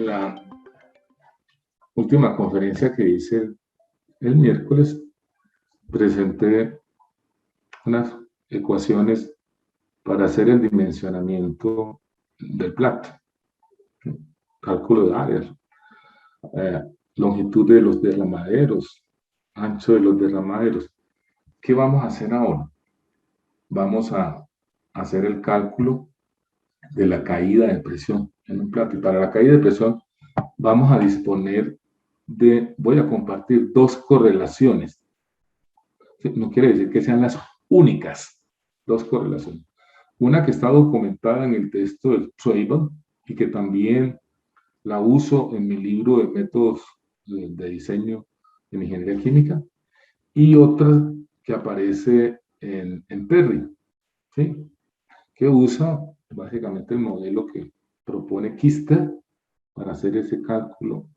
En la última conferencia que hice el miércoles, presenté unas ecuaciones para hacer el dimensionamiento del plato, cálculo de áreas, longitud de los derramaderos, ancho de los derramaderos. ¿Qué vamos a hacer ahora? Vamos a hacer el cálculo de la caída de presión en un plato. Y para la caída de presión vamos a disponer de, voy a compartir dos correlaciones. No quiere decir que sean las únicas dos correlaciones. Una que está documentada en el texto del Treiber y que también la uso en mi libro de métodos de diseño en ingeniería química, y otra que aparece en Perry, ¿sí? Que usa básicamente el modelo que propone Kister para hacer ese cálculo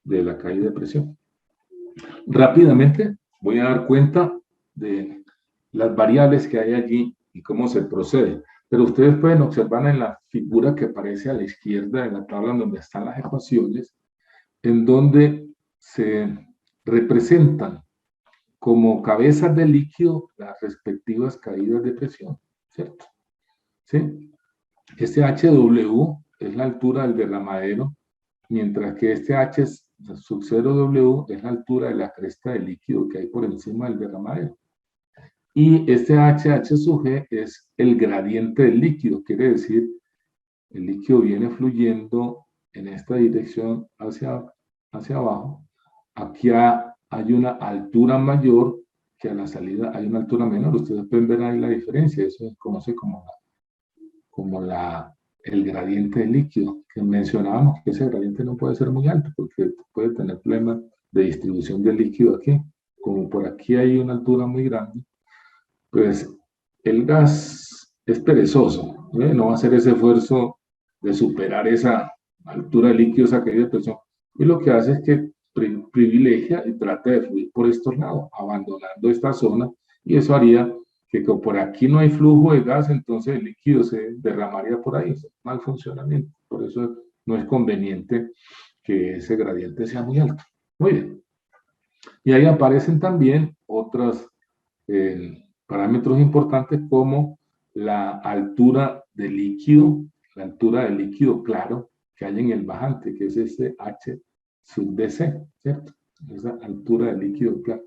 de la caída de presión. Rápidamente voy a dar cuenta de las variables que hay allí y cómo se procede. Pero ustedes pueden observar en la figura que aparece a la izquierda de la tabla donde están las ecuaciones, en donde se representan como cabezas de líquido las respectivas caídas de presión, ¿cierto? ¿Sí? Este HW es la altura del derramadero, mientras que este H sub 0W es la altura de la cresta de líquido que hay por encima del derramadero. Y este HH sub G es el gradiente del líquido, quiere decir, el líquido viene fluyendo en esta dirección hacia abajo. Aquí hay una altura mayor que a la salida hay una altura menor. Ustedes pueden ver ahí la diferencia. Eso se conoce como el gradiente del líquido, que mencionábamos que ese gradiente no puede ser muy alto porque puede tener problemas de distribución del líquido aquí. Como por aquí hay una altura muy grande, pues el gas es perezoso, no va a hacer ese esfuerzo de superar esa altura de líquido, esa caída de presión, y lo que hace es que privilegia y trata de fluir por estos lados, abandonando esta zona, y eso haría que como por aquí no hay flujo de gas, entonces el líquido se derramaría por ahí, es mal funcionamiento, por eso no es conveniente que ese gradiente sea muy alto. Muy bien. Y ahí aparecen también otros parámetros importantes como la altura del líquido claro que hay en el bajante, que es este H sub DC, ¿cierto? Esa altura del líquido claro.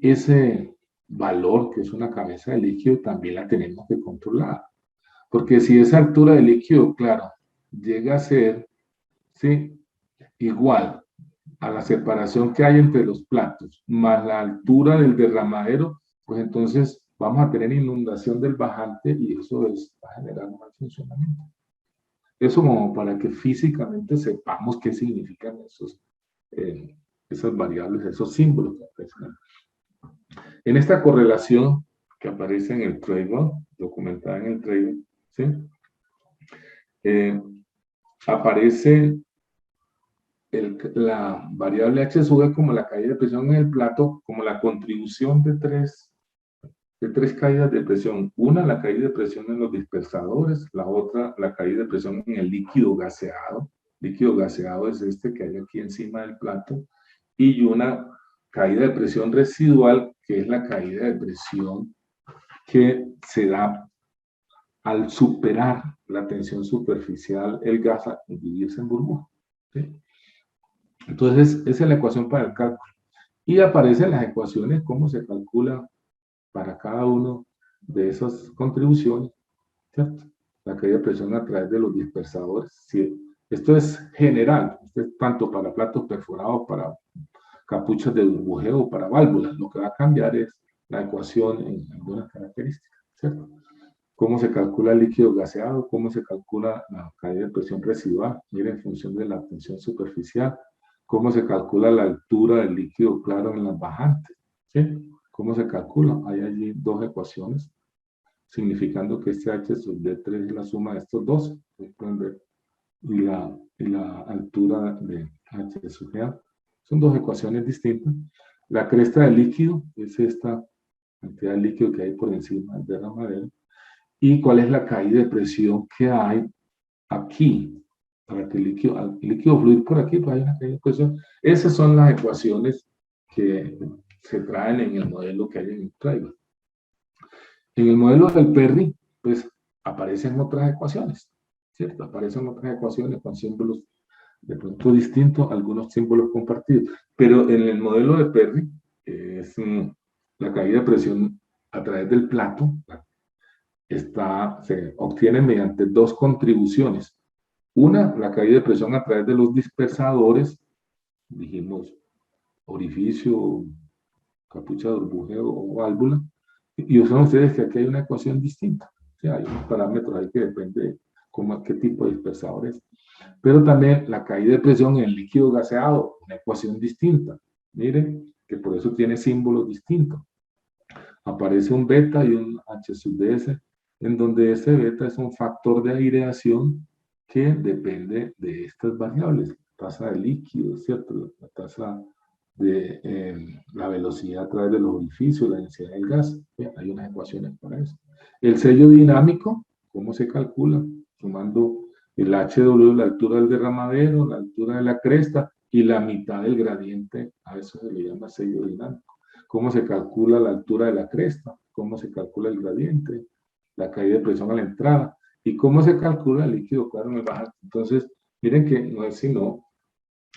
Ese valor, que es una cabeza de líquido, también la tenemos que controlar. Porque si esa altura de líquido claro llega a ser, ¿sí?, igual a la separación que hay entre los platos, más la altura del derramadero, pues entonces vamos a tener inundación del bajante y eso va a generar un mal funcionamiento. Eso como para que físicamente sepamos qué significan esas variables, esos símbolos que aparecen. En esta correlación que aparece en el Treiber, documentada en el Treiber, ¿sí? Aparece la variable H sube como la caída de presión en el plato, como la contribución de tres caídas de presión. Una, la caída de presión en los dispersadores, la otra, la caída de presión en el líquido gaseado. Líquido gaseado es este que hay aquí encima del plato. Y una caída de presión residual, que es la caída de presión que se da al superar la tensión superficial, el gas a dividirse en burbuja, ¿sí? Entonces, esa es la ecuación para el cálculo. Y aparecen las ecuaciones, cómo se calcula para cada uno de esas contribuciones, ¿cierto? La caída de presión a través de los dispersadores. Sí, esto es general, esto es tanto para platos perforados, para capuchas de burbujeo, para válvulas. Lo que va a cambiar es la ecuación en algunas características, ¿cierto? Cómo se calcula el líquido gaseado, cómo se calcula la caída de presión residual, miren, en función de la tensión superficial, cómo se calcula la altura del líquido claro en las bajantes, ¿sí? ¿Cómo se calcula? Hay allí dos ecuaciones, significando que este H sub D3 es la suma de estos dos, pueden ver, y la altura de H sub G. Son dos ecuaciones distintas. La cresta del líquido es esta cantidad de líquido que hay por encima del derramadero. ¿Y cuál es la caída de presión que hay aquí? para que el líquido fluir por aquí, pues hay una caída de presión. Esas son las ecuaciones que se traen en el modelo que hay en el trailer. En el modelo del Perry, pues aparecen otras ecuaciones, ¿cierto? Aparecen otras ecuaciones con símbolos de pronto distintos, algunos símbolos compartidos. Pero en el modelo de Perry, es la caída de presión a través del plato, se obtiene mediante dos contribuciones. Una, la caída de presión a través de los dispersadores, dijimos orificio, capucha de burbujeo o válvula, y usan ustedes que aquí hay una ecuación distinta. O sea, hay unos parámetros ahí que depende de qué tipo de dispersador es. Pero también la caída de presión en el líquido gaseado, una ecuación distinta. Miren, que por eso tiene símbolos distintos. Aparece un beta y un H sub ds, en donde ese beta es un factor de aireación que depende de estas variables. La tasa de líquido, ¿cierto? La tasa de la velocidad a través de los orificios, la densidad del gas. Bien, hay unas ecuaciones para eso. El sello dinámico, ¿cómo se calcula? Sumando el HW, la altura del derramadero, la altura de la cresta y la mitad del gradiente. A eso se le llama sello dinámico. ¿Cómo se calcula la altura de la cresta? ¿Cómo se calcula el gradiente? La caída de presión a la entrada. ¿Y cómo se calcula el líquido claro en el bajante? Entonces, miren que no es sino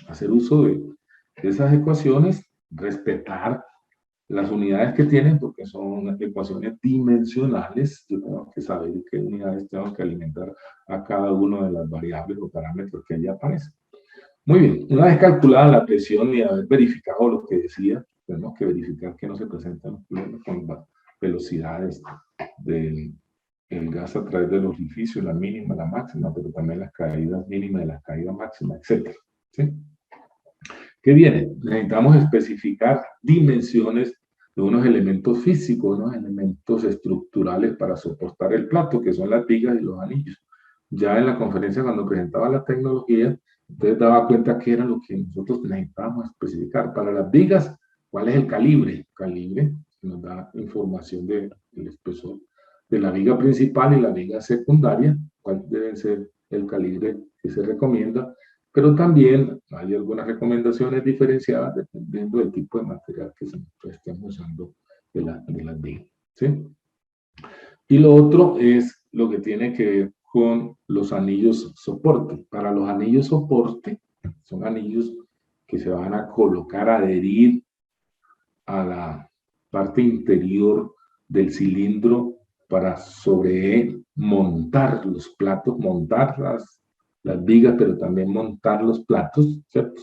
hacer uso de esas ecuaciones, respetar las unidades que tienen, porque son ecuaciones dimensionales. Yo tengo que saber qué unidades tengo que alimentar a cada una de las variables o parámetros que allí aparecen. Muy bien, una vez calculada la presión y haber verificado lo que decía, tenemos que verificar que no se presentan los problemas con las velocidades del gas a través del orificio, la mínima, la máxima, pero también las caídas mínimas y las caídas máximas, etc. ¿Sí? ¿Qué viene? Necesitamos especificar dimensiones de unos elementos físicos, unos elementos estructurales para soportar el plato, que son las vigas y los anillos. Ya en la conferencia, cuando presentaba la tecnología, entonces daba cuenta que era lo que nosotros necesitábamos especificar. Para las vigas, ¿cuál es el calibre? Calibre nos da información del espesor de la viga principal y la viga secundaria, cuál debe ser el calibre que se recomienda, pero también hay algunas recomendaciones diferenciadas dependiendo del tipo de material que se estemos usando de las vigas. ¿Sí? Y lo otro es lo que tiene que ver con los anillos soporte. Para los anillos soporte, son anillos que se van a colocar, a adherir a la parte interior del cilindro para sobre él montar los platos, montar las vigas, pero también montar los platos, ¿cierto?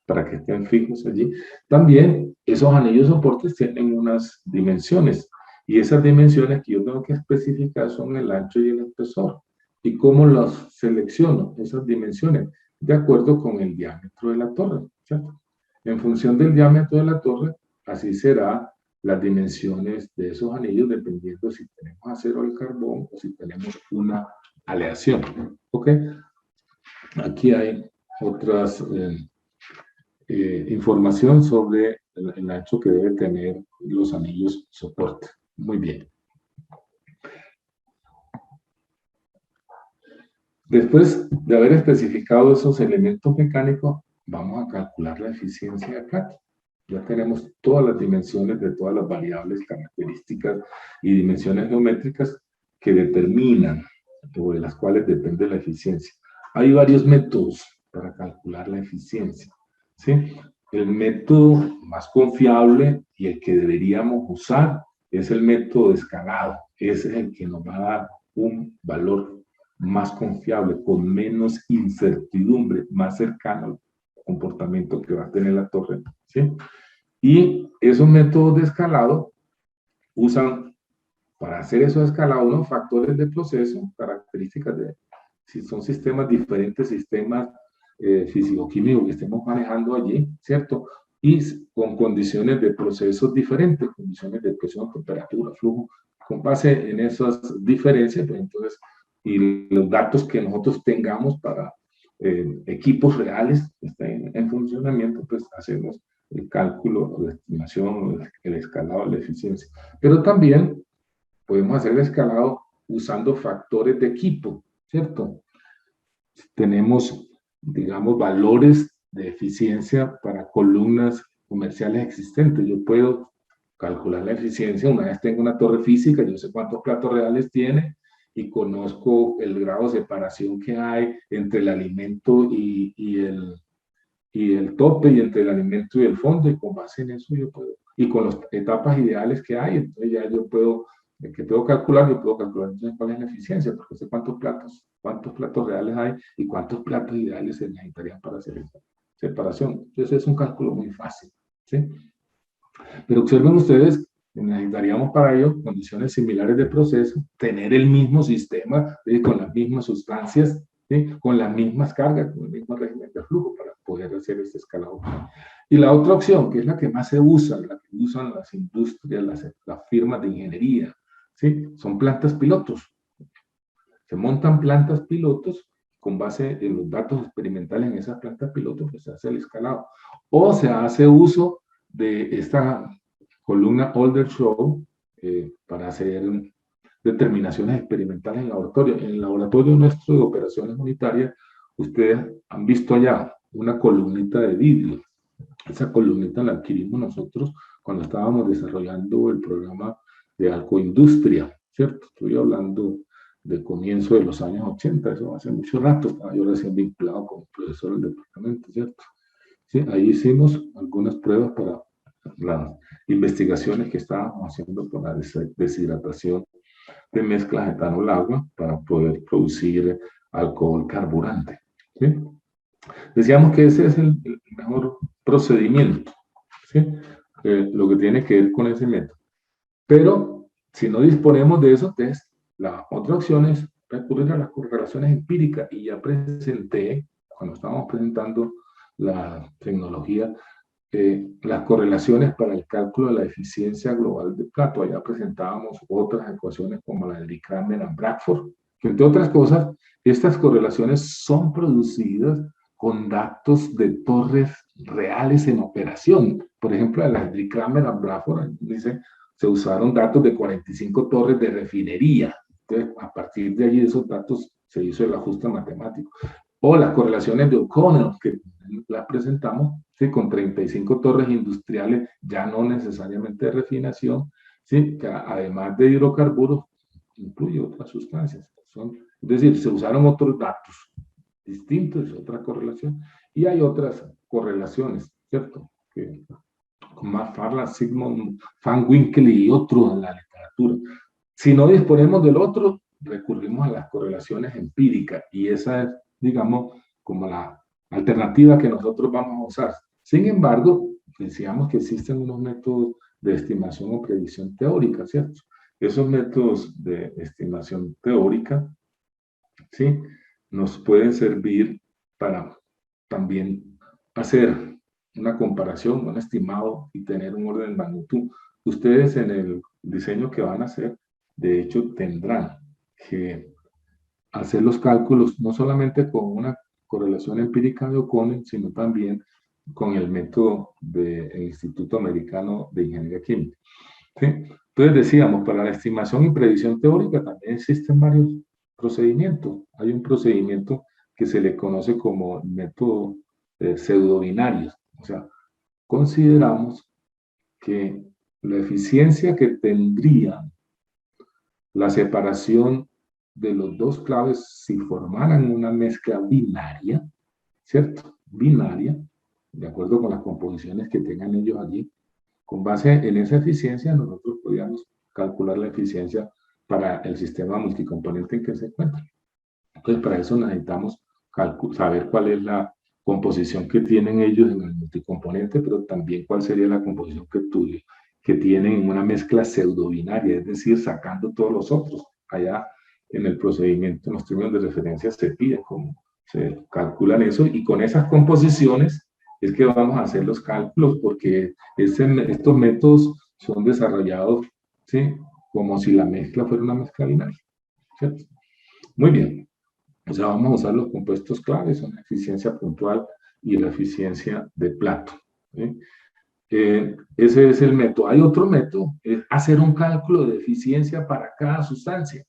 Para que estén fijos allí. También esos anillos soportes tienen unas dimensiones, y esas dimensiones que yo tengo que especificar son el ancho y el espesor. ¿Y cómo los selecciono? Esas dimensiones, de acuerdo con el diámetro de la torre, ¿cierto? En función del diámetro de la torre, así será las dimensiones de esos anillos, dependiendo si tenemos acero al carbón o si tenemos una aleación. ¿Ok? Aquí hay otras información sobre el ancho que deben tener los anillos soporte. Muy bien. Después de haber especificado esos elementos mecánicos, vamos a calcular la eficiencia de CAT. Ya tenemos todas las dimensiones de todas las variables, características y dimensiones geométricas que determinan o de las cuales depende la eficiencia. Hay varios métodos para calcular la eficiencia, ¿sí? El método más confiable y el que deberíamos usar es el método de escalado. Ese es el que nos va a dar un valor más confiable, con menos incertidumbre, más cercano al comportamiento que va a tener la torre, ¿sí? Y esos métodos de escalado usan, para hacer esos escalados, unos factores de proceso, características de, si son sistemas diferentes, sistemas físico-químicos que estemos manejando allí, ¿cierto? Y con condiciones de procesos diferentes, condiciones de presión, temperatura, flujo, con base en esas diferencias, pues entonces, y los datos que nosotros tengamos para equipos reales que estén en funcionamiento, pues hacemos el cálculo, la estimación, el escalado de la eficiencia. Pero también podemos hacer el escalado usando factores de equipo, ¿cierto? tenemos, digamos, valores de eficiencia para columnas comerciales existentes. Yo puedo calcular la eficiencia una vez tengo una torre física, yo sé cuántos platos reales tiene y conozco el grado de separación que hay entre el alimento y el tope, y entre el alimento y el fondo, y con base en eso yo puedo, y con las etapas ideales que hay, entonces ya yo puedo, que puedo calcular, yo puedo calcular entonces cuál es la eficiencia, porque sé cuántos platos reales hay y cuántos platos ideales se necesitarían para hacer esa separación. Entonces es un cálculo muy fácil, ¿sí? Pero observen ustedes, necesitaríamos para ello condiciones similares de proceso, tener el mismo sistema, ¿sí? Con las mismas sustancias, ¿sí? Con las mismas cargas, con el mismo régimen de flujo para poder hacer este escalado. Y la otra opción, que es la que más se usa, la que usan las industrias, las firmas de ingeniería, ¿sí? Son plantas pilotos. Se montan plantas pilotos con base en los datos experimentales en esas plantas pilotos, pues se hace el escalado. O se hace uso de esta columna Alder-Shaw para hacer determinaciones experimentales en laboratorio. En el laboratorio nuestro de operaciones unitarias, ustedes han visto allá una columnita de vidrio. Esa columnita la adquirimos nosotros cuando estábamos desarrollando el programa de Alcoindustria, ¿cierto? Estoy hablando de comienzo de los años 80, eso hace mucho rato, estaba yo recién vinculado como profesor del departamento, ¿cierto? Sí, ahí hicimos algunas pruebas para las investigaciones que estábamos haciendo por la deshidratación de mezclas etanol-agua para poder producir alcohol carburante, ¿sí? Decíamos que ese es el mejor procedimiento, ¿sí? Lo que tiene que ver con ese método. Pero si no disponemos de esos test, la otra opción es recurrir a las correlaciones empíricas. Y ya presenté, cuando estábamos presentando la tecnología, las correlaciones para el cálculo de la eficiencia global del plato. Allá presentábamos otras ecuaciones como la de Dickramer y Bradford, que entre otras cosas, estas correlaciones son producidas con datos de torres reales en operación. Por ejemplo, a la de Dickramer y Bradford, dice, se usaron datos de 45 torres de refinería. Entonces, a partir de allí, de esos datos, se hizo el ajuste matemático. O las correlaciones de O'Connell, que las presentamos, ¿sí? Con 35 torres industriales, ya no necesariamente de refinación, ¿sí? Que además de hidrocarburos, incluye otras sustancias. Es decir, se usaron otros datos distintos, otra correlación, y hay otras correlaciones, ¿cierto? Que, con Matt Farland, Sigmund Van Winkle y otros en la literatura. Si no disponemos del otro, recurrimos a las correlaciones empíricas, y esa es, digamos, como la alternativa que nosotros vamos a usar. Sin embargo, decíamos que existen unos métodos de estimación o predicción teórica, ¿cierto? Esos métodos de estimación teórica, ¿sí? Nos pueden servir para también hacer una comparación, un estimado y tener un orden de magnitud. Ustedes en el diseño que van a hacer, de hecho, tendrán que hacer los cálculos no solamente con una correlación empírica de O'Connell, sino también con el método del Instituto Americano de Ingeniería Química, ¿sí? Entonces decíamos, para la estimación y predicción teórica también existen varios procedimientos. Hay un procedimiento que se le conoce como método pseudobinario. O sea, consideramos que la eficiencia que tendría la separación de los dos claves si formaran una mezcla binaria, ¿cierto? Binaria, de acuerdo con las composiciones que tengan ellos allí. Con base en esa eficiencia, nosotros podríamos calcular la eficiencia para el sistema multicomponente en que se encuentra. Entonces, para eso necesitamos saber cuál es la composición que tienen ellos en el multicomponente, pero también cuál sería la composición que tienen en una mezcla pseudobinaria, es decir, sacando todos los otros. Allá en el procedimiento, en los términos de referencia, se pide cómo se calculan eso, y con esas composiciones es que vamos a hacer los cálculos, porque estos métodos son desarrollados, ¿sí? Como si la mezcla fuera una mezcla binaria, ¿cierto? Muy bien. O sea, vamos a usar los compuestos claves, una eficiencia puntual y la eficiencia de plato, ¿sí? Ese es el método. Hay otro método, es hacer un cálculo de eficiencia para cada sustancia,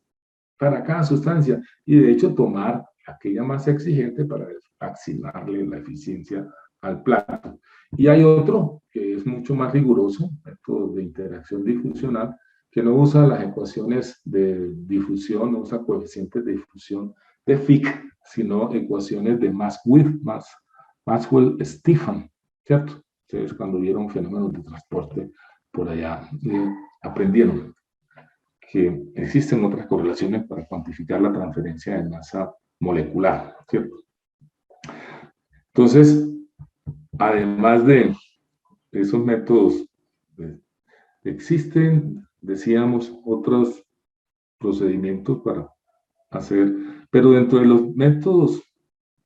y de hecho tomar aquella masa exigente para asignarle la eficiencia al plato. Y hay otro que es mucho más riguroso, método de interacción difusional, que no usa las ecuaciones de difusión, no usa coeficientes de difusión de Fick, sino ecuaciones de Maxwell-Stephan, ¿cierto? Ustedes cuando vieron fenómenos de transporte por allá, aprendieron que existen otras correlaciones para cuantificar la transferencia de masa molecular, ¿cierto? Entonces, además de esos métodos, existen, decíamos, otros procedimientos para hacer, pero dentro de los métodos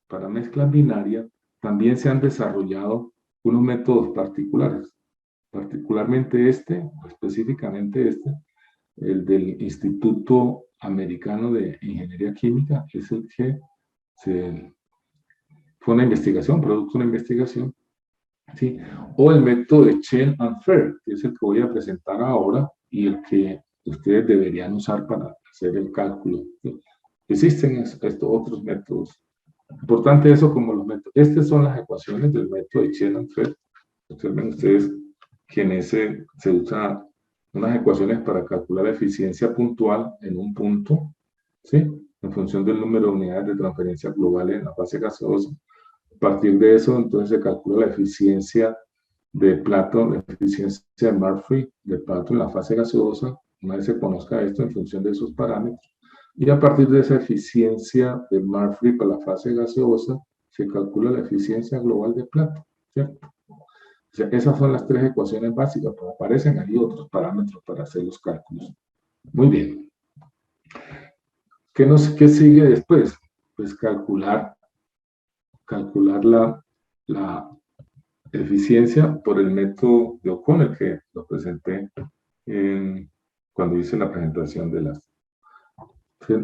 para mezcla binaria también se han desarrollado unos métodos particulares, particularmente específicamente el del Instituto Americano de Ingeniería Química, es el que fue una investigación, producto de una investigación, ¿sí? O el método de Chen and Fer, que es el que voy a presentar ahora y el que ustedes deberían usar para hacer el cálculo. ¿Sí? Existen estos otros métodos. Importante eso como los métodos. Estas son las ecuaciones del método de Chen and Fer. Observen ustedes que en ese se usa unas ecuaciones para calcular la eficiencia puntual en un punto, ¿sí? En función del número de unidades de transferencia global en la fase gaseosa. A partir de eso, entonces se calcula la eficiencia de plato, la eficiencia de Murphy de plato en la fase gaseosa, una vez se conozca esto en función de esos parámetros. Y a partir de esa eficiencia de Murphy para la fase gaseosa, se calcula la eficiencia global de plato, ¿cierto? O sea, esas son las tres ecuaciones básicas, pero aparecen ahí otros parámetros para hacer los cálculos. Muy bien. ¿Qué sigue después? Pues calcular la eficiencia por el método de O'Connell, que lo presenté cuando hice la presentación de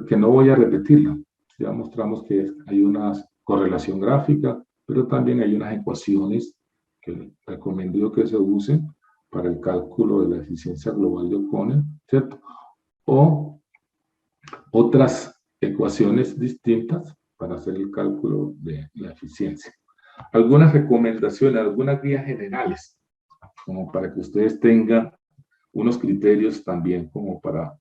que no voy a repetirla. Ya mostramos que hay una correlación gráfica, pero también hay unas ecuaciones que recomiendo que se usen para el cálculo de la eficiencia global de O'Connell, ¿cierto? O otras ecuaciones distintas para hacer el cálculo de la eficiencia. Algunas recomendaciones, algunas guías generales, como para que ustedes tengan unos criterios también como para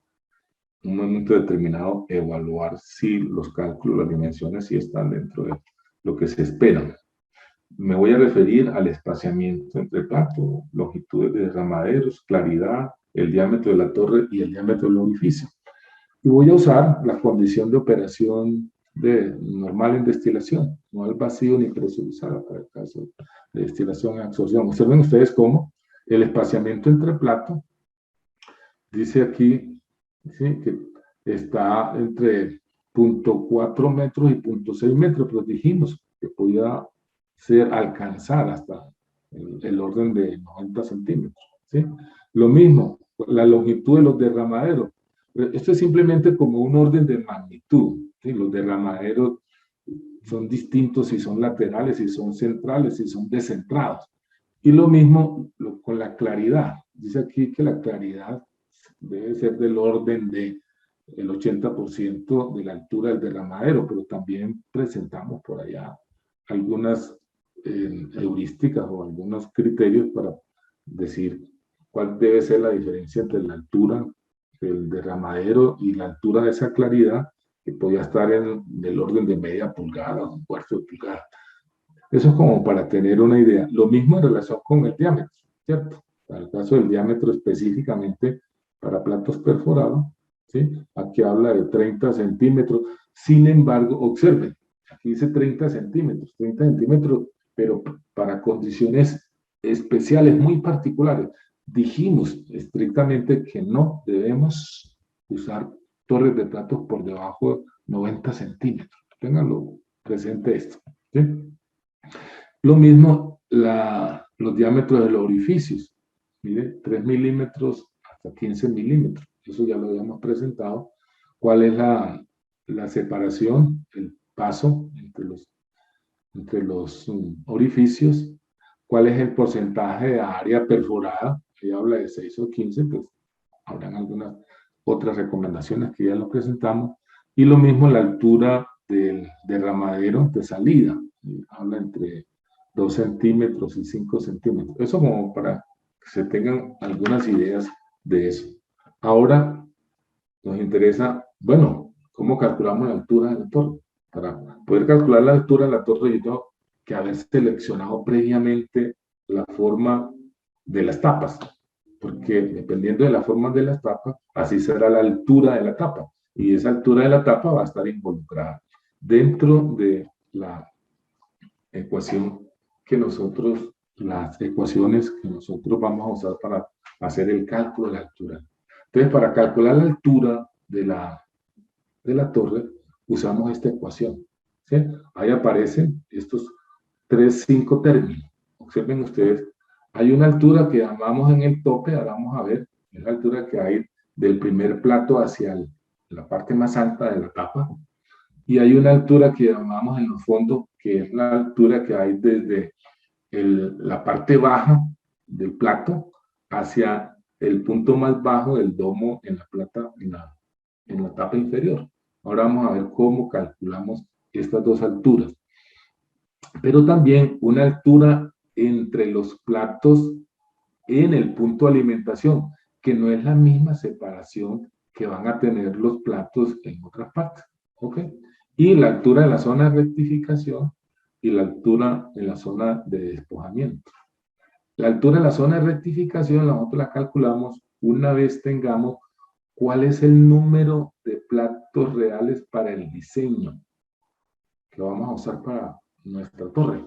un momento determinado evaluar si los cálculos, las dimensiones, si están dentro de lo que se espera. Me voy a referir al espaciamiento entre platos, longitudes de derramaderos, claridad, el diámetro de la torre y el diámetro del orificio. Y voy a usar la condición de operación normal en destilación, no al vacío ni presurizada para el caso de destilación y absorción. Observen ustedes cómo el espaciamiento entre platos, dice aquí, ¿sí? Que está entre 0.4 metros y 0.6 metros, pero dijimos que podía alcanzar hasta el orden de 90 centímetros. ¿Sí? Lo mismo, la longitud de los derramaderos. Esto es simplemente como un orden de magnitud. ¿Sí? Los derramaderos son distintos si son laterales, si son centrales, si son descentrados. Y lo mismo con la claridad. Dice aquí que la claridad debe ser del orden de el 80% de la altura del derramadero, pero también presentamos por allá algunas heurísticas o algunos criterios para decir cuál debe ser la diferencia entre la altura del derramadero y la altura de esa claridad, que podía estar en el orden de media pulgada o un cuarto de pulgada. Eso es como para tener una idea. Lo mismo en relación con el diámetro, ¿cierto? Para el caso del diámetro específicamente para platos perforados, ¿sí? Aquí habla de 30 centímetros. Sin embargo, observen, aquí dice 30 centímetros, pero para condiciones especiales, muy particulares. Dijimos estrictamente que no debemos usar torres de platos por debajo de 90 centímetros. Ténganlo presente esto, ¿sí? Lo mismo los diámetros de los orificios. Mire, 3 milímetros hasta 15 milímetros. Eso ya lo habíamos presentado. ¿Cuál es la separación, el paso entre los orificios? ¿Cuál es el porcentaje de área perforada? Que habla de 6 o 15, pues habrán algunas otras recomendaciones que ya lo presentamos. Y lo mismo la altura del derramadero de salida. Habla entre 2 centímetros y 5 centímetros. Eso como para que se tengan algunas ideas de eso. Ahora nos interesa, bueno, ¿cómo calculamos la altura de la torre? Para poder calcular la altura de la torre, yo tengo que haber seleccionado previamente la forma de las tapas, porque dependiendo de la forma de las tapas, así será la altura de la tapa, y esa altura de la tapa va a estar involucrada dentro de la ecuación que nosotros, las ecuaciones que nosotros vamos a usar para hacer el cálculo de la altura. Entonces, para calcular la altura de la torre, usamos esta ecuación. ¿Sí? Ahí aparecen estos 5 términos. Observen ustedes, hay una altura que llamamos en el tope, ahora vamos a ver, es la altura que hay del primer plato hacia la parte más alta de la tapa, y hay una altura que llamamos en los fondos, que es la altura que hay desde la parte baja del plato hacia el punto más bajo del domo en la plata, en la tapa inferior. Ahora vamos a ver cómo calculamos estas dos alturas. Pero también una altura entre los platos en el punto de alimentación, que no es la misma separación que van a tener los platos en otras partes. ¿Ok? Y la altura de la zona de rectificación y la altura en la zona de despojamiento. La altura de la zona de rectificación nosotros la calculamos una vez tengamos cuál es el número de platos reales para el diseño que vamos a usar para nuestra torre.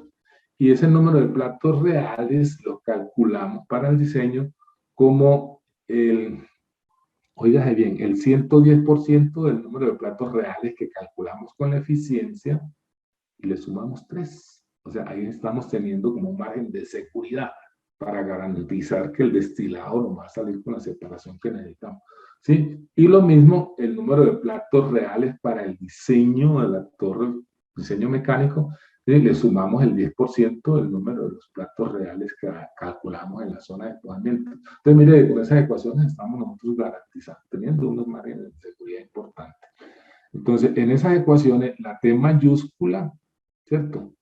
Y ese número de platos reales lo calculamos para el diseño como oígase bien, el 110% del número de platos reales que calculamos con la eficiencia y le sumamos 3. O sea, ahí estamos teniendo como un margen de seguridad para garantizar que el destilado nos va a salir con la separación que necesitamos. ¿Sí? Y lo mismo, el número de platos reales para el diseño de la torre, diseño mecánico, ¿sí? Le sumamos el 10% del número de los platos reales que calculamos en la zona de despojamiento. Entonces, mire, con esas ecuaciones estamos nosotros garantizando, teniendo unos márgenes de seguridad importantes. Entonces, en esas ecuaciones, la T mayúscula, ¿cierto?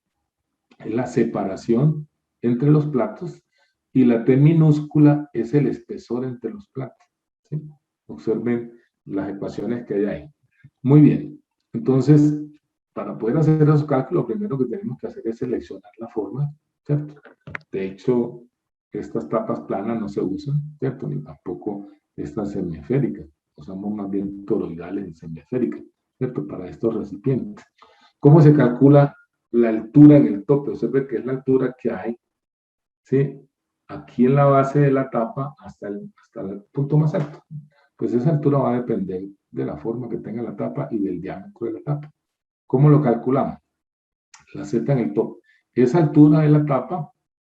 Es la separación entre los platos y la T minúscula es el espesor entre los platos. ¿Sí? Observen las ecuaciones que hay ahí. Muy bien. Entonces, para poder hacer esos cálculos, lo primero que tenemos que hacer es seleccionar la forma, ¿cierto? De hecho, estas tapas planas no se usan, ¿cierto? Ni tampoco estas semiesféricas. Usamos más bien toroidales y semiesféricas, ¿cierto? Para estos recipientes. ¿Cómo se calcula la altura en el tope? Observe que es la altura que hay, ¿sí? Aquí en la base de la tapa hasta el punto más alto. Pues esa altura va a depender de la forma que tenga la tapa y del diámetro de la tapa. ¿Cómo lo calculamos? La Z en el tope. Esa altura de la tapa,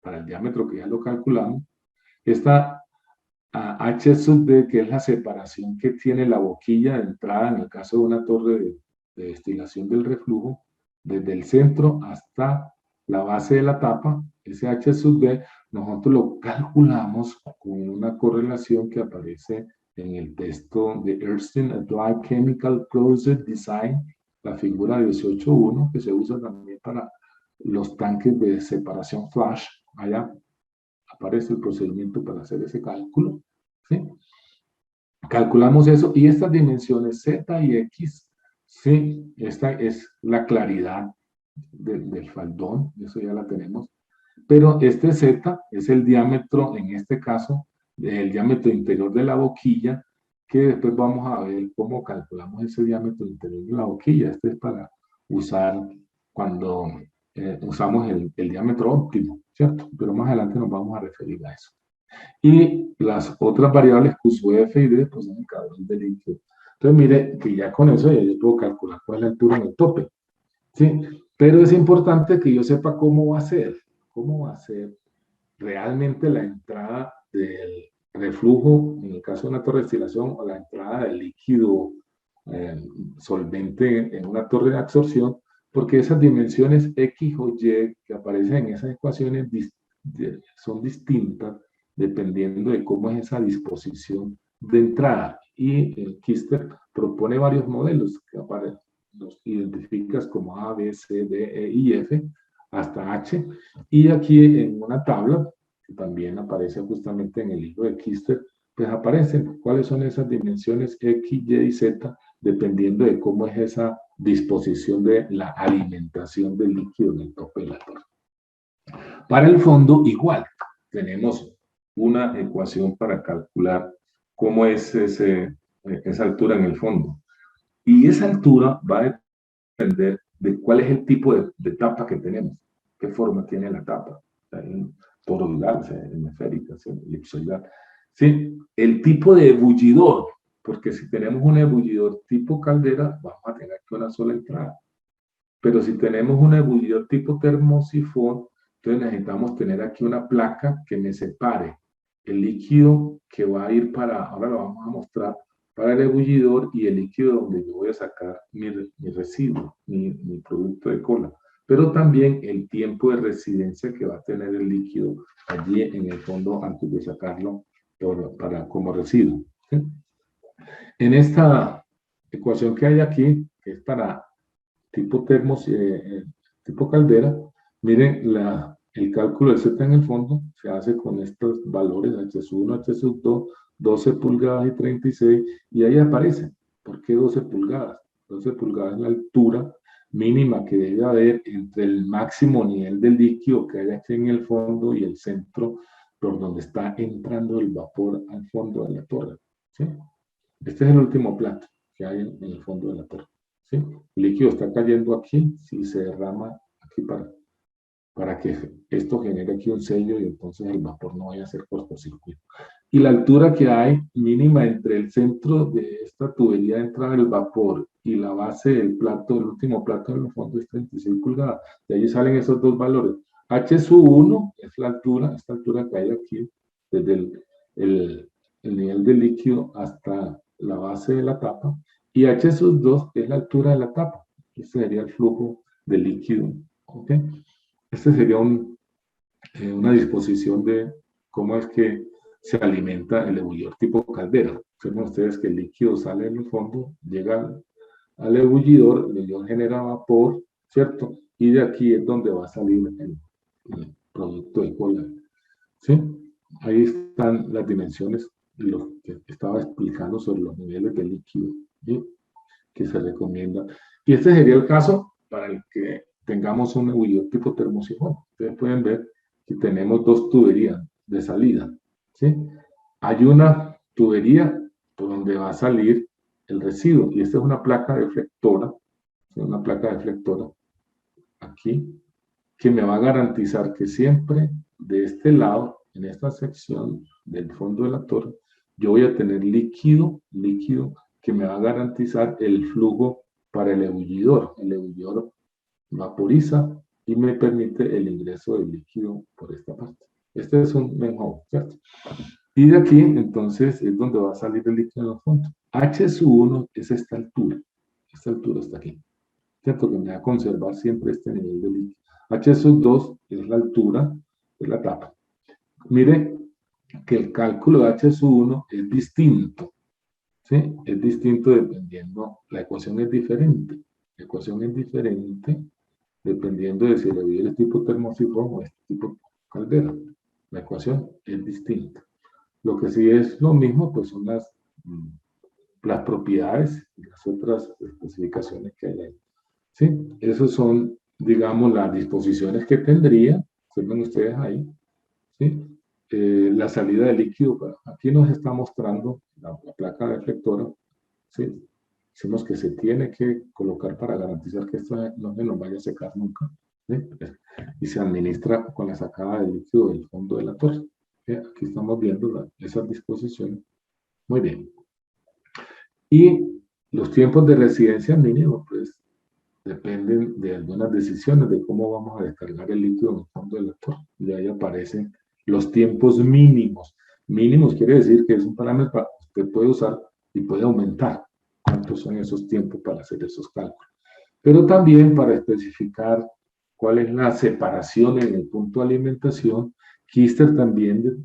para el diámetro que ya lo calculamos, esta H sub D, que es la separación que tiene la boquilla de entrada en el caso de una torre de destilación del reflujo, desde el centro hasta la base de la tapa, ese H sub D, nosotros lo calculamos con una correlación que aparece en el texto de Earthstone Applied Chemical Process Design, la figura 18.1, que se usa también para los tanques de separación flash. Allá aparece el procedimiento para hacer ese cálculo. ¿Sí? Calculamos eso y estas dimensiones Z y X, ¿sí? Esta es la claridad del faldón, eso ya la tenemos. Pero este Z es el diámetro, en este caso, el diámetro interior de la boquilla, que después vamos a ver cómo calculamos ese diámetro interior de la boquilla. Este es para usar cuando usamos el diámetro óptimo, ¿cierto? Pero más adelante nos vamos a referir a eso. Y las otras variables QSU, F y D, pues son el caudal del líquido. Entonces, mire que ya con eso ya yo puedo calcular cuál es la altura en el tope. ¿Sí? Pero es importante que yo sepa cómo va a ser realmente la entrada del reflujo, en el caso de una torre de destilación, o la entrada del líquido solvente en una torre de absorción, porque esas dimensiones X o Y que aparecen en esas ecuaciones son distintas dependiendo de cómo es esa disposición de entrada. Y Kister propone varios modelos que aparecen, identificas como A, B, C, D, E y F, hasta H. Y aquí en una tabla, que también aparece justamente en el libro de Kister, pues aparecen cuáles son esas dimensiones X, Y y Z, dependiendo de cómo es esa disposición de la alimentación del líquido en el tope de la torre. Para el fondo, igual, tenemos una ecuación para calcular cómo es esa altura en el fondo. Y esa altura va a depender de cuál es el tipo de tapa que tenemos, qué forma tiene la tapa, toroidal, hemisférica, elipsoidal. ¿Sí? El tipo de ebullidor, porque si tenemos un ebullidor tipo caldera, vamos a tener que una sola entrada. Pero si tenemos un ebullidor tipo termosifón, entonces necesitamos tener aquí una placa que me separe el líquido que va a ir para, ahora lo vamos a mostrar, para el ebullidor y el líquido donde yo voy a sacar mi residuo, mi producto de cola. Pero también el tiempo de residencia que va a tener el líquido allí en el fondo antes de sacarlo como residuo. ¿Sí? En esta ecuación que hay aquí, que es para tipo tipo caldera, miren, el cálculo del Z en el fondo se hace con estos valores H1, H2, 12 pulgadas y 36, y ahí aparece. ¿Por qué 12 pulgadas? 12 pulgadas es la altura mínima que debe haber entre el máximo nivel del líquido que hay aquí en el fondo y el centro por donde está entrando el vapor al fondo de la torre. ¿Sí? Este es el último plato que hay en el fondo de la torre. ¿Sí? El líquido está cayendo aquí, si se derrama aquí para que esto genere aquí un sello y entonces el vapor no vaya a hacer cortocircuito. Y la altura que hay mínima entre el centro de esta tubería de entrada del vapor y la base del plato, el último plato en el fondo es 36 pulgadas. De ahí salen esos dos valores. H sub 1 es la altura, esta altura que hay aquí, desde el nivel del líquido hasta la base de la tapa, y H sub 2 es la altura de la tapa. Este sería el flujo de líquido. ¿Ok? Este sería una disposición de cómo es que se alimenta el ebullidor tipo caldera. Observen ustedes que el líquido sale en el fondo, llega al ebullidor, el ebullidor genera vapor, ¿cierto? Y de aquí es donde va a salir el producto de cola. ¿Sí? Ahí están las dimensiones y lo que estaba explicando sobre los niveles de líquido, ¿sí? Que se recomienda. Y este sería el caso para el que tengamos un ebullidor tipo termosifón. Ustedes pueden ver que tenemos dos tuberías de salida. ¿Sí? Hay una tubería por donde va a salir el residuo, y esta es una placa deflectora, ¿sí? Una placa deflectora aquí, que me va a garantizar que siempre de este lado, en esta sección del fondo de la torre, yo voy a tener líquido que me va a garantizar el flujo para el ebullidor. El ebullidor vaporiza y me permite el ingreso del líquido por esta parte. Este es un manhole, ¿cierto? Y de aquí, entonces, es donde va a salir el líquido en el fondo. H1 es esta altura hasta aquí, ¿cierto? Que me va a conservar siempre este nivel de líquido. H2 es la altura de la tapa. Mire que el cálculo de H1 es distinto, ¿sí? Es distinto dependiendo, la ecuación es diferente. La ecuación es diferente dependiendo de si el ebullidor es tipo termosifón o es tipo caldera. La ecuación es distinta. Lo que sí es lo mismo, pues son las propiedades y las otras especificaciones que hay ahí. ¿Sí? Esas son, digamos, las disposiciones que tendría, observen ustedes ahí, ¿sí? La salida de líquido, aquí nos está mostrando la placa deflectora, ¿sí? Decimos que se tiene que colocar para garantizar que esto no se nos vaya a secar nunca, ¿sí? Y se administra con la sacada de líquido del fondo de la torre. ¿Sí? Aquí estamos viendo esas disposiciones. Muy bien. Y los tiempos de residencia mínimos, pues, dependen de algunas decisiones de cómo vamos a descargar el líquido en el fondo de la torre. Y ahí aparecen los tiempos mínimos. Mínimos quiere decir que es un parámetro que usted puede usar y puede aumentar cuántos son esos tiempos para hacer esos cálculos. Pero también para especificar cuál es la separación en el punto de alimentación, Kister también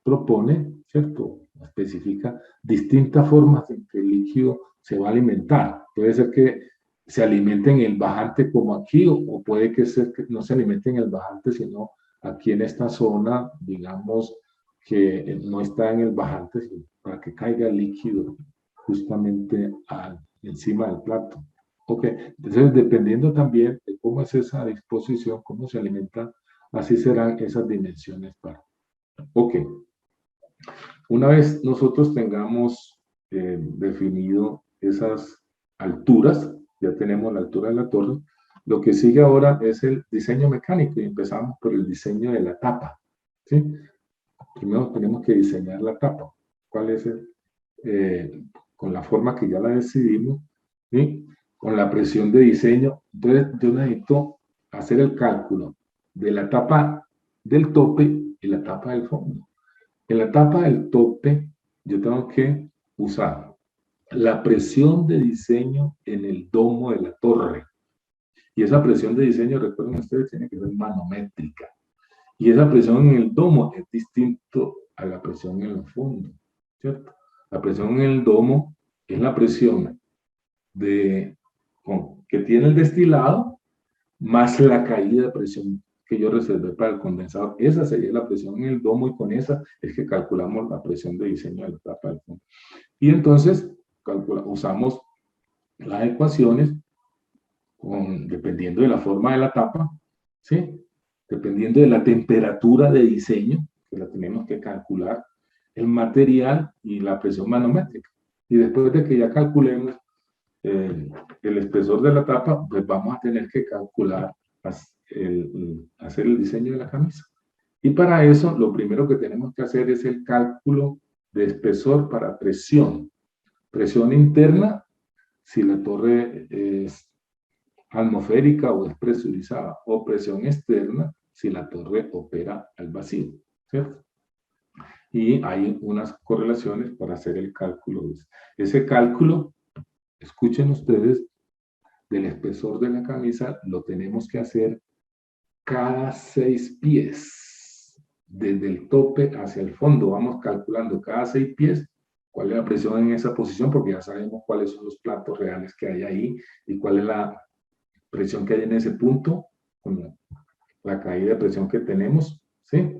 propone, ¿cierto? Especifica distintas formas en que el líquido se va a alimentar. Puede ser que se alimente en el bajante como aquí, o puede que no se alimente en el bajante, sino aquí en esta zona, digamos, que no está en el bajante, sino para que caiga el líquido justamente encima del plato. Ok, entonces dependiendo también de cómo es esa disposición, cómo se alimenta, así serán esas dimensiones para. Ok, una vez nosotros tengamos definido esas alturas, ya tenemos la altura de la torre, lo que sigue ahora es el diseño mecánico y empezamos por el diseño de la tapa. ¿Sí? Primero tenemos que diseñar la tapa. ¿Cuál es con la forma que ya la decidimos? ¿Sí? Con la presión de diseño. Entonces yo necesito hacer el cálculo de la tapa del tope y la tapa del fondo. En la etapa del tope, yo tengo que usar la presión de diseño en el domo de la torre. Y esa presión de diseño, recuerden ustedes, tiene que ser manométrica. Y esa presión en el domo es distinto a la presión en el fondo, ¿cierto? La presión en el domo es la presión que tiene el destilado más la caída de presión que yo reservé para el condensador. Esa sería la presión en el domo y con esa es que calculamos la presión de diseño de la tapa del fondo. Y entonces usamos las ecuaciones dependiendo de la forma de la tapa, ¿sí? Dependiendo de la temperatura de diseño, que la tenemos que calcular, el material y la presión manométrica. Y después de que ya calculemos el espesor de la tapa, pues vamos a tener que calcular, hacer el diseño de la camisa. Y para eso, lo primero que tenemos que hacer es el cálculo de espesor para presión. Presión interna, si la torre es atmosférica o es presurizada, o presión externa, si la torre opera al vacío, ¿cierto? Y hay unas correlaciones para hacer el cálculo. Ese cálculo, escuchen ustedes, del espesor de la camisa lo tenemos que hacer cada 6 pies, desde el tope hacia el fondo. Vamos calculando cada 6 pies cuál es la presión en esa posición, porque ya sabemos cuáles son los platos reales que hay ahí y cuál es la presión que hay en ese punto, con la caída de presión que tenemos, ¿sí?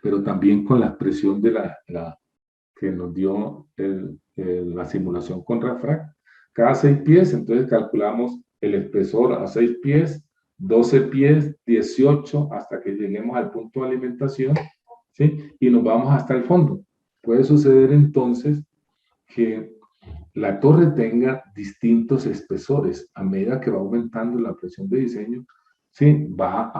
Pero también con la presión de que nos dio la simulación con Refract. Cada 6 pies, entonces calculamos el espesor a 6 pies, 12 pies, 18, hasta que lleguemos al punto de alimentación, ¿sí? Y nos vamos hasta el fondo. Puede suceder entonces que la torre tenga distintos espesores. A medida que va aumentando la presión de diseño, ¿sí? Va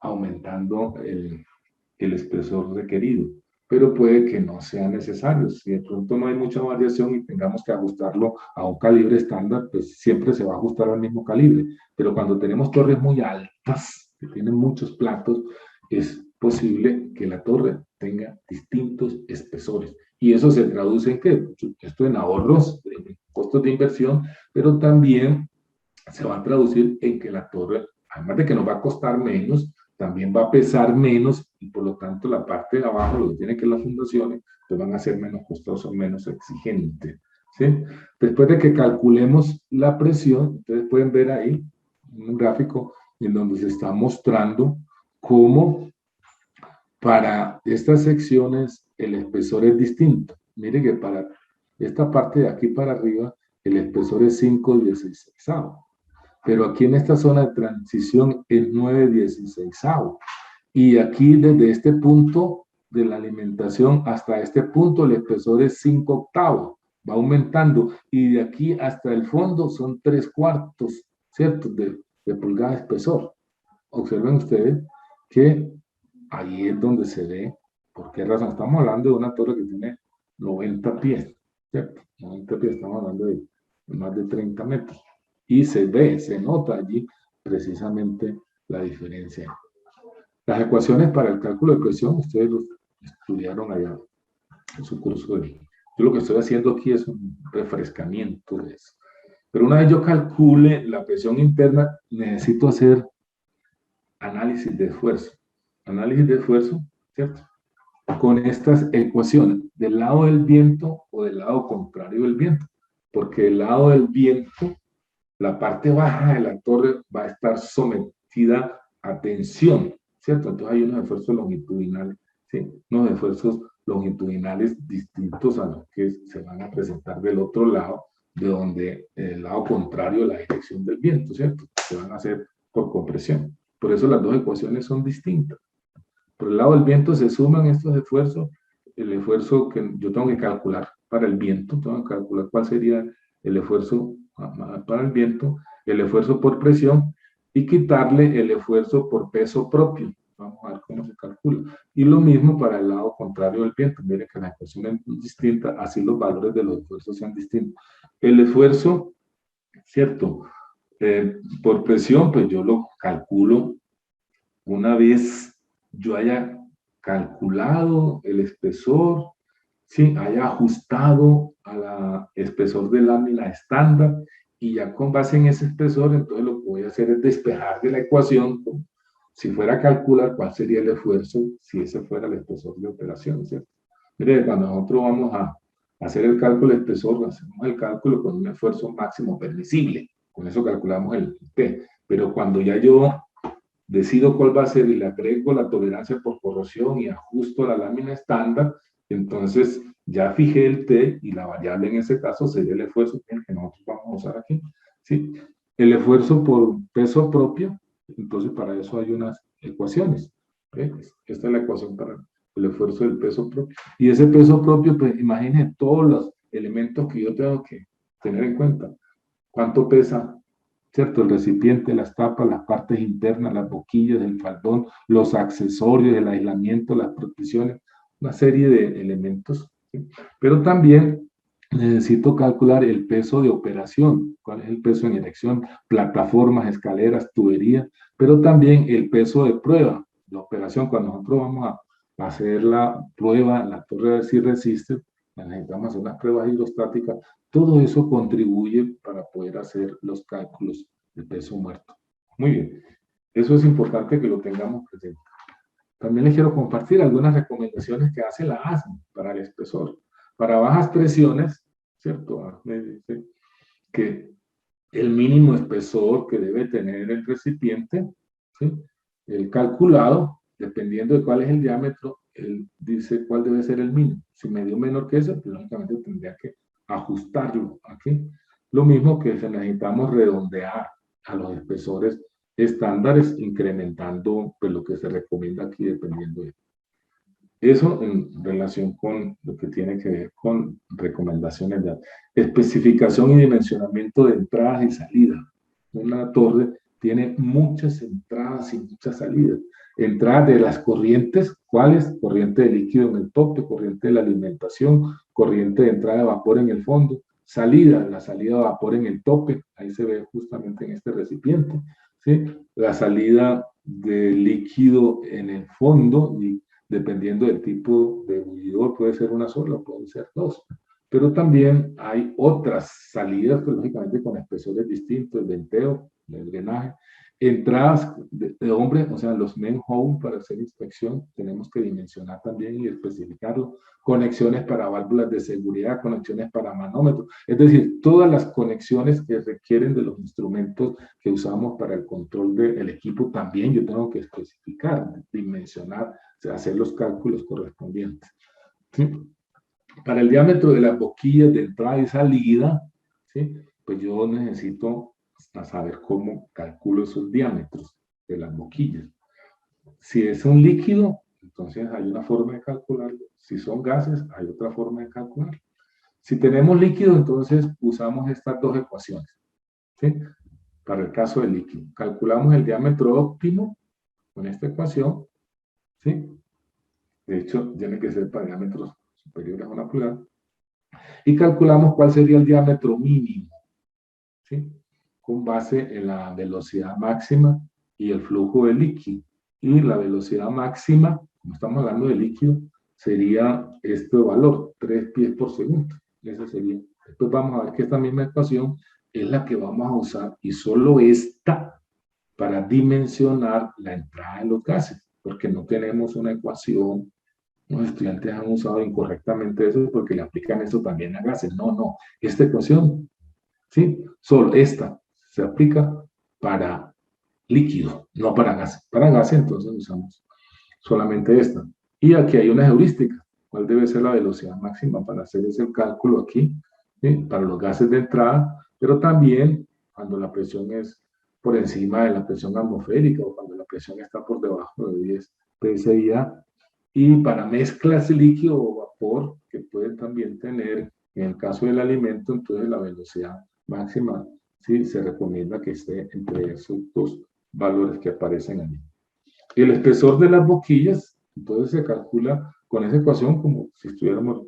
aumentando el espesor requerido, pero puede que no sea necesario. Si de pronto no hay mucha variación y tengamos que ajustarlo a un calibre estándar, pues siempre se va a ajustar al mismo calibre. Pero cuando tenemos torres muy altas, que tienen muchos platos, es posible que la torre tenga distintos espesores. Y eso se traduce en qué? Esto en ahorros, en costos de inversión, pero también se va a traducir en que la torre, además de que nos va a costar menos, también va a pesar menos y por lo tanto la parte de abajo, lo que tiene que las fundaciones, pues van a ser menos costosas, menos exigentes. ¿Sí? Después de que calculemos la presión, ustedes pueden ver ahí un gráfico en donde se está mostrando cómo para estas secciones el espesor es distinto. Mire que para esta parte de aquí para arriba el espesor es 5/16. Pero aquí en esta zona de transición es 9/16. Y aquí desde este punto de la alimentación hasta este punto el espesor es 5/8. Va aumentando. Y de aquí hasta el fondo son 3/4, ¿cierto? De pulgada de espesor. Observen ustedes que ahí es donde se ve por qué razón. Estamos hablando de una torre que tiene 90 pies, ¿cierto? 90 pies, estamos hablando de más de 30 metros. Y se ve, se nota allí precisamente la diferencia. Las ecuaciones para el cálculo de presión, ustedes los estudiaron allá en su curso de... Yo lo que estoy haciendo aquí es un refrescamiento de eso. Pero una vez yo calcule la presión interna, necesito hacer análisis de esfuerzo. Análisis de esfuerzo, ¿cierto? Con estas ecuaciones, del lado del viento o del lado contrario del viento. Porque el lado del viento la parte baja de la torre va a estar sometida a tensión, ¿cierto? Entonces hay unos esfuerzos longitudinales, ¿sí? Unos esfuerzos longitudinales distintos a los que se van a presentar del otro lado, de donde el lado contrario a la dirección del viento, ¿cierto? Se van a hacer por compresión. Por eso las dos ecuaciones son distintas. Por el lado del viento se suman estos esfuerzos, el esfuerzo que yo tengo que calcular para el viento, tengo que calcular cuál sería el esfuerzo para el viento, el esfuerzo por presión y quitarle el esfuerzo por peso propio. Vamos a ver cómo se calcula. Y lo mismo para el lado contrario del viento. Miren que la ecuación es distinta, así los valores de los esfuerzos sean distintos. El esfuerzo, ¿cierto? Por presión, pues yo lo calculo una vez yo haya calculado el espesor, ¿sí? Haya ajustado al espesor de lámina estándar y ya con base en ese espesor, entonces lo que voy a hacer es despejar de la ecuación, si fuera a calcular cuál sería el esfuerzo, si ese fuera el espesor de operación, ¿cierto? Mire, cuando nosotros vamos a hacer el cálculo de espesor, hacemos el cálculo con un esfuerzo máximo permisible, con eso calculamos el P, pero cuando ya yo decido cuál va a ser y le agrego la tolerancia por corrosión y ajusto la lámina estándar, entonces ya fijé el T y la variable en ese caso sería el esfuerzo que nosotros vamos a usar aquí. ¿Sí? El esfuerzo por peso propio, entonces para eso hay unas ecuaciones. ¿Okay? Esta es la ecuación para el esfuerzo del peso propio. Y ese peso propio, pues imaginen todos los elementos que yo tengo que tener en cuenta. ¿Cuánto pesa? ¿Cierto? El recipiente, las tapas, las partes internas, las boquillas, el faldón, los accesorios, el aislamiento, las protecciones, una serie de elementos. ¿Sí? Pero también necesito calcular el peso de operación, cuál es el peso en erección, plataformas, escaleras, tuberías, pero también el peso de prueba de operación. Cuando nosotros vamos a hacer la prueba, la torre de si resiste, necesitamos hacer unas pruebas hidrostáticas. Todo eso contribuye para poder hacer los cálculos de peso muerto. Muy bien, eso es importante que lo tengamos presente. También les quiero compartir algunas recomendaciones que hace la ASME para el espesor. Para bajas presiones, ¿cierto? Me dice que el mínimo espesor que debe tener el recipiente, ¿sí? El calculado, dependiendo de cuál es el diámetro, él dice cuál debe ser el mínimo. Si me dio menor que ese, pues lógicamente tendría que ajustarlo aquí. Lo mismo que necesitamos redondear a los espesores estándares, incrementando pues, lo que se recomienda aquí dependiendo de eso en relación con lo que tiene que ver con recomendaciones de especificación y dimensionamiento de entradas y salidas. Una torre tiene muchas entradas y muchas salidas. Entradas de las corrientes, ¿cuáles? Corriente de líquido en el tope, corriente de la alimentación, corriente de entrada de vapor en el fondo, salida, la salida de vapor en el tope, ahí se ve justamente en este recipiente, ¿sí? La salida de líquido en el fondo y dependiendo del tipo de bullidor, puede ser una sola, pueden ser dos. Pero también hay otras salidas, que lógicamente con espesores distintos, el venteo, el drenaje, entradas de hombre, o sea, los main hole para hacer inspección, tenemos que dimensionar también y especificarlo, conexiones para válvulas de seguridad, conexiones para manómetros, es decir, todas las conexiones que requieren de los instrumentos que usamos para el control del equipo, también yo tengo que especificar, dimensionar, hacer los cálculos correspondientes. ¿Sí? Para el diámetro de las boquillas de entrada y salida, ¿sí? Pues yo necesito saber cómo calculo esos diámetros de las boquillas. Si es un líquido, entonces hay una forma de calcularlo. Si son gases, hay otra forma de calcularlo. Si tenemos líquido, entonces usamos estas dos ecuaciones. ¿Sí? Para el caso del líquido, calculamos el diámetro óptimo con esta ecuación. ¿Sí? De hecho, tiene que ser para diámetros superiores a 1 pulgada. Y calculamos cuál sería el diámetro mínimo, ¿sí? Con base en la velocidad máxima y el flujo de líquido. Y la velocidad máxima, como estamos hablando de líquido, sería este valor, 3 pies por segundo. Ese sería. Después vamos a ver que esta misma ecuación es la que vamos a usar y solo esta para dimensionar la entrada de los gases, porque no tenemos una ecuación. Los estudiantes han usado incorrectamente eso porque le aplican eso también a gases. No, no. Esta ecuación, ¿sí? Solo esta se aplica para líquido, no para gas. Para gas entonces usamos solamente esta. Y aquí hay una heurística. ¿Cuál debe ser la velocidad máxima para hacer ese cálculo aquí? ¿Sí? Para los gases de entrada, pero también cuando la presión es por encima de la presión atmosférica o cuando la presión está por debajo de 10 psi. Y para mezclas líquido o vapor, que pueden también tener, en el caso del alimento, entonces la velocidad máxima, sí, se recomienda que esté entre esos dos valores que aparecen allí. El espesor de las boquillas, entonces se calcula con esa ecuación como si estuviéramos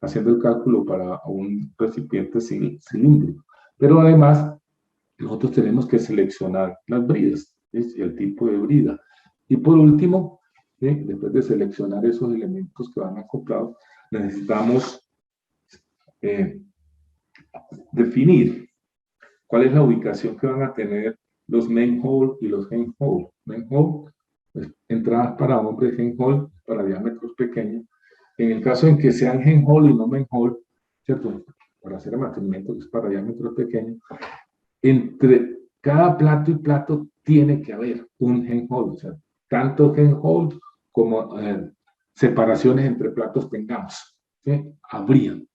haciendo el cálculo para un recipiente cilíndrico. Pero además, nosotros tenemos que seleccionar las bridas, ¿sí? El tipo de brida. Y por último, ¿sí? Después de seleccionar esos elementos que van acoplados, necesitamos definir cuál es la ubicación que van a tener los main hole y los end hole. Main hole, pues, entradas para hombres, end hole para diámetros pequeños. En el caso en que sean end hole y no main hole, ¿cierto? Para hacer el mantenimiento, que es para diámetros pequeños, entre cada plato y plato tiene que haber un hand hold, o sea, tanto hand hold como separaciones entre platos tengamos, ¿sí? Habrían.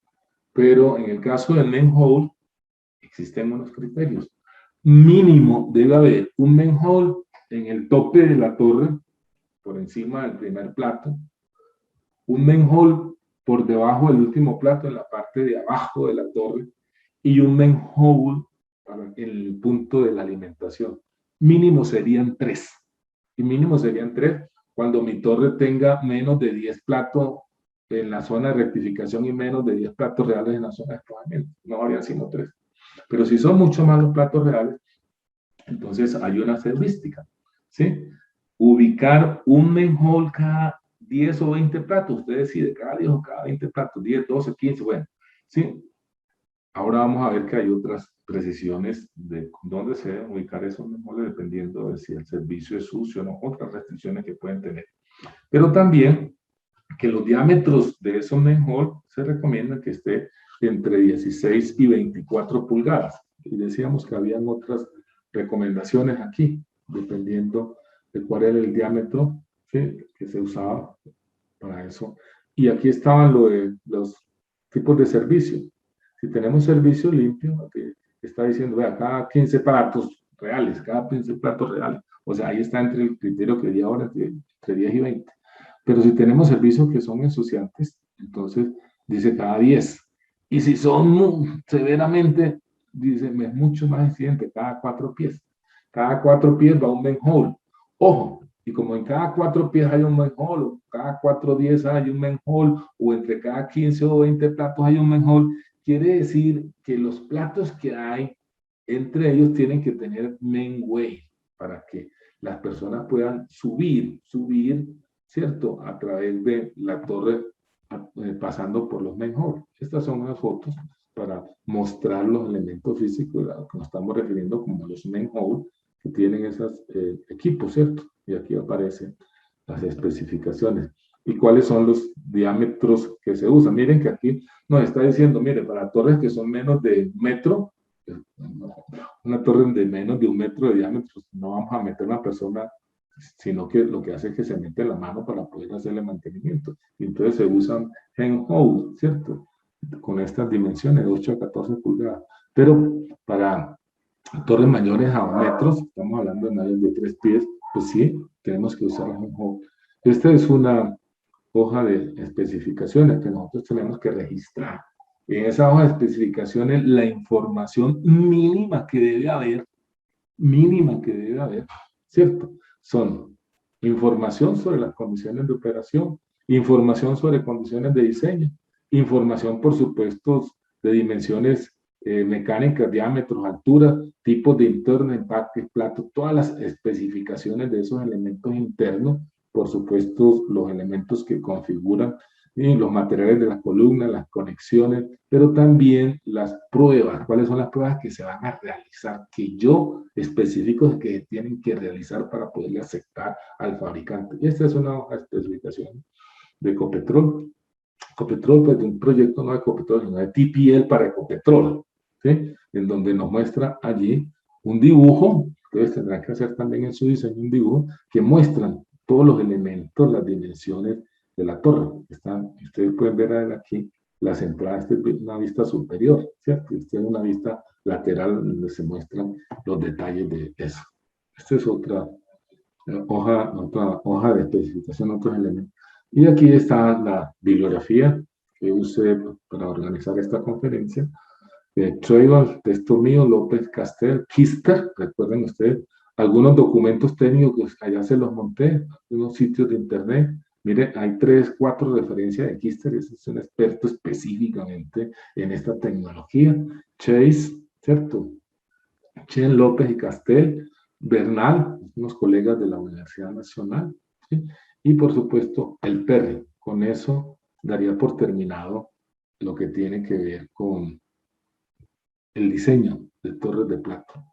Pero en el caso del main hold, existen unos criterios. Mínimo debe haber un main hold en el tope de la torre, por encima del primer plato, un main hold por debajo del último plato, en la parte de abajo de la torre, y un main hold para el punto de la alimentación. Mínimo serían 3. Y mínimo serían 3 cuando mi torre tenga menos de 10 platos en la zona de rectificación y menos de 10 platos reales en la zona de escalamiento. No habría sino 3. Pero si son mucho más los platos reales, entonces hay una heurística, ¿sí? Ubicar un main hold cada 10 o 20 platos. Usted decide, cada 10 o cada 20 platos, 10, 12, 15, bueno, ¿sí? Ahora vamos a ver que hay otras precisiones de dónde se deben ubicar esos memorias dependiendo de si el servicio es sucio o no, otras restricciones que pueden tener. Pero también que los diámetros de esos manhole se recomienda que esté entre 16 y 24 pulgadas. Y decíamos que habían otras recomendaciones aquí, dependiendo de cuál era el diámetro, ¿sí?, que se usaba para eso. Y aquí estaban los tipos de servicio. Si tenemos servicio limpio, que está diciendo, vea, cada 15 platos reales, cada 15 platos reales. O sea, ahí está entre el criterio que di ahora, entre 10 y 20. Pero si tenemos servicios que son ensuciantes, entonces dice cada 10. Y si son severamente, dice, es mucho más exigente, cada 4 pies. Cada 4 pies va un manhole. Ojo, y como en cada 4 pies hay un manhole, o cada 4 10 hay un manhole, o entre cada 15 o 20 platos hay un manhole, quiere decir que los platos que hay entre ellos tienen que tener mainway para que las personas puedan subir, ¿cierto? A través de la torre, pasando por los manhole. Estas son unas fotos para mostrar los elementos físicos a los que nos estamos refiriendo como los manhole, que tienen esos equipos, ¿cierto? Y aquí aparecen las especificaciones. ¿Y cuáles son los diámetros que se usan? Miren que aquí nos está diciendo, mire, para torres que son menos de un metro, una torre de menos de 1 metro de diámetro, no vamos a meter una persona, sino que lo que hace es que se mete la mano para poder hacerle mantenimiento. Y entonces se usan handhold, ¿cierto? Con estas dimensiones, 8 a 14 pulgadas. Pero para torres mayores a 1 metro, estamos hablando de mayores de 3 pies, pues sí, tenemos que usar handhold. Esta es una hoja de especificaciones que nosotros tenemos que registrar. En esa hoja de especificaciones, la información mínima que debe haber, ¿cierto? Son información sobre las condiciones de operación, información sobre condiciones de diseño, información, por supuesto, de dimensiones mecánicas, diámetros, alturas, tipos de interno, empaques, platos, todas las especificaciones de esos elementos internos, por supuesto, los elementos que configuran los materiales de las columnas, las conexiones, pero también las pruebas. ¿Cuáles son las pruebas que se van a realizar? Que yo específico que tienen que realizar para poderle aceptar al fabricante. Y esta es una hoja de especificación de Ecopetrol. Ecopetrol, pues de un proyecto no de Ecopetrol, sino de TPL para Ecopetrol, ¿sí? En donde nos muestra allí un dibujo, ustedes tendrán que hacer también en su diseño un dibujo que muestran todos los elementos, las dimensiones de la torre. Ustedes pueden ver aquí las entradas, esta es una vista superior, ¿cierto? Esta es una vista lateral donde se muestran los detalles de eso. Esta es otra hoja de especificación, otros elementos. Y aquí está la bibliografía que usé para organizar esta conferencia. Traigo texto mío, López Castel, Kister, recuerden ustedes, algunos documentos técnicos, allá se los monté, unos sitios de internet. Mire, hay 3, 4 referencias de Kister, es un experto específicamente en esta tecnología. Chase, ¿cierto? Chen López y Castel, Bernal, unos colegas de la Universidad Nacional, ¿sí? Y por supuesto el Perry. Con eso daría por terminado lo que tiene que ver con el diseño de torres de plato.